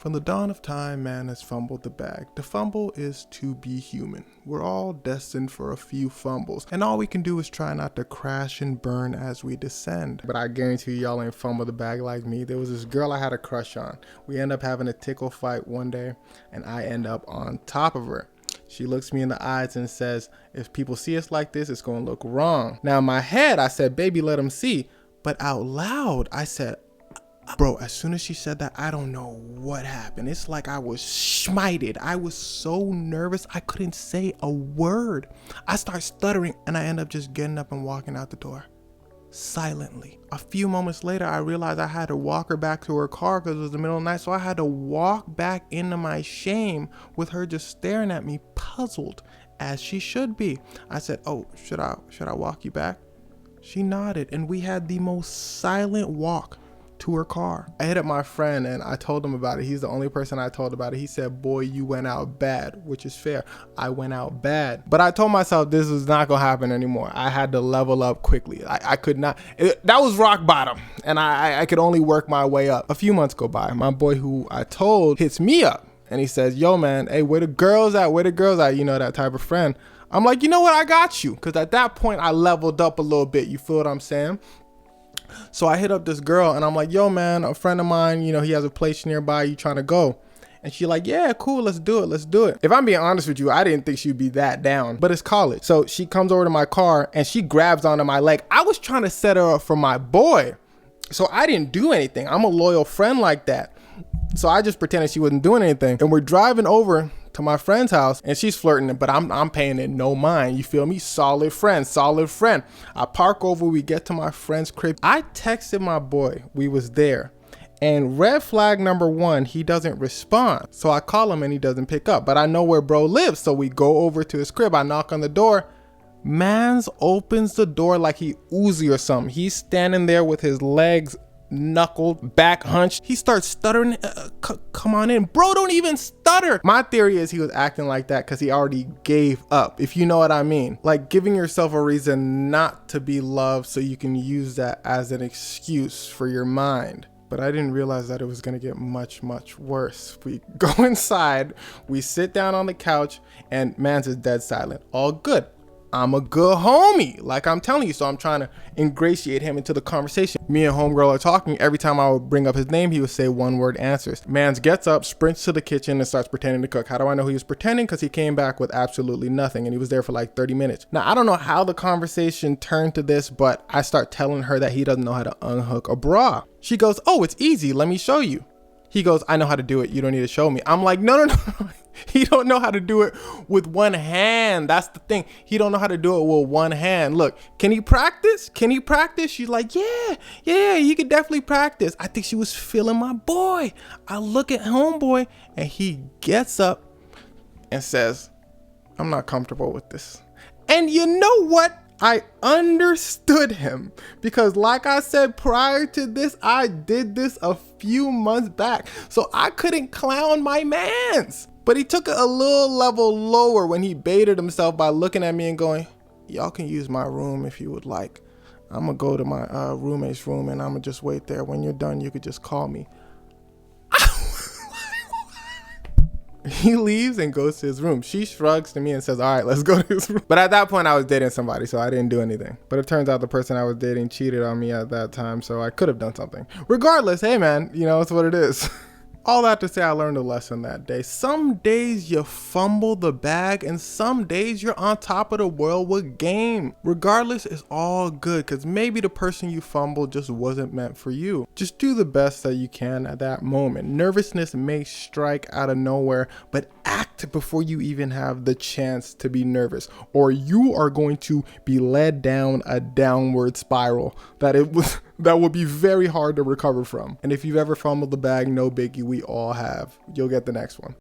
From the dawn of time, man has fumbled the bag. To fumble is to be human. We're all destined for a few fumbles, and all we can do is try not to crash and burn as we descend. But I guarantee y'all ain't fumble the bag like me. There was this girl I had a crush on. We end up having a tickle fight one day, and I end up on top of her. She looks me in the eyes and says, if people see us like this, it's gonna look wrong. Now in my head, I said, baby, let them see. But out loud, I said, bro, as soon as she said that, I don't know what happened. It's like I was smited. I was so nervous, I couldn't say a word. I start stuttering and I end up just getting up and walking out the door silently. A few moments later, I realized I had to walk her back to her car because it was the middle of the night. So I had to walk back into my shame with her just staring at me, puzzled as she should be. I said, oh, should I walk you back? She nodded and we had the most silent walk to her car. I hit up my friend and I told him about it. He's the only person I told about it. He said, boy, you went out bad, which is fair. I went out bad. But I told myself this was not gonna happen anymore. I had to level up quickly. I could not, that was rock bottom. And I could only work my way up. A few months go by. My boy who I told hits me up and he says, yo man, hey, where the girls at? Where the girls at? You know, that type of friend. I'm like, you know what? I got you. Cause at that point I leveled up a little bit. You feel what I'm saying? So I hit up this girl and I'm like, yo man, a friend of mine, you know, he has a place nearby, you trying to go? And she like, yeah, cool, let's do it. If I'm being honest with you, I didn't think she'd be that down, but it's college. So she comes over to my car and she grabs onto my leg. I was trying to set her up for my boy. So I didn't do anything. I'm a loyal friend like that. So I just pretended she wasn't doing anything. And we're driving over to my friend's house and she's flirting, but I'm paying it no mind. You feel me? Solid friend. I park over, we get to my friend's crib. I texted my boy, we was there. And red flag number one, he doesn't respond. So I call him and he doesn't pick up, but I know where bro lives. So we go over to his crib. I knock on the door. Mans opens the door like he Uzi or something. He's standing there with his legs knuckled, back hunched. He starts stuttering. Come on in. Bro, don't even stutter. My theory is he was acting like that because he already gave up, if you know what I mean. Like giving yourself a reason not to be loved so you can use that as an excuse for your mind. But I didn't realize that it was gonna get much, much worse. We go inside, we sit down on the couch, and Mans is dead silent. All good. I'm a good homie, like I'm telling you, so I'm trying to ingratiate him into the conversation. Me and homegirl are talking. Every time I would bring up his name, he would say one-word answers. Mans gets up, sprints to the kitchen, and starts pretending to cook. How do I know he was pretending? Because he came back with absolutely nothing, and he was there for like 30 minutes. Now, I don't know how the conversation turned to this, but I start telling her that he doesn't know how to unhook a bra. She goes, oh, it's easy, let me show you. He goes, I know how to do it, you don't need to show me. I'm like, no. He don't know how to do it with one hand. That's the thing. He don't know how to do it with one hand. Look, can he practice? She's like, yeah, he could definitely practice. I think she was feeling my boy. I look at homeboy and he gets up and says, I'm not comfortable with this. And you know what? I understood him because like I said prior to this, I did this a few months back. So I couldn't clown my mans. But he took it a little level lower when he baited himself by looking at me and going, y'all can use my room if you would like. I'm gonna go to my roommate's room and I'm gonna just wait there. When you're done, you could just call me. He leaves and goes to his room. She shrugs to me and says, all right, let's go to his room. But at that point I was dating somebody, so I didn't do anything. But it turns out the person I was dating cheated on me at that time, so I could have done something. Regardless, hey man, you know, it's what it is. All that to say, I learned a lesson that day. Some days you fumble the bag and some days you're on top of the world with game. Regardless, it's all good because maybe the person you fumbled just wasn't meant for you. Just do the best that you can at that moment. Nervousness may strike out of nowhere, but act before you even have the chance to be nervous, or you are going to be led down a downward spiral that will be very hard to recover from. And if you've ever fumbled the bag, no biggie, we all have. You'll get the next one.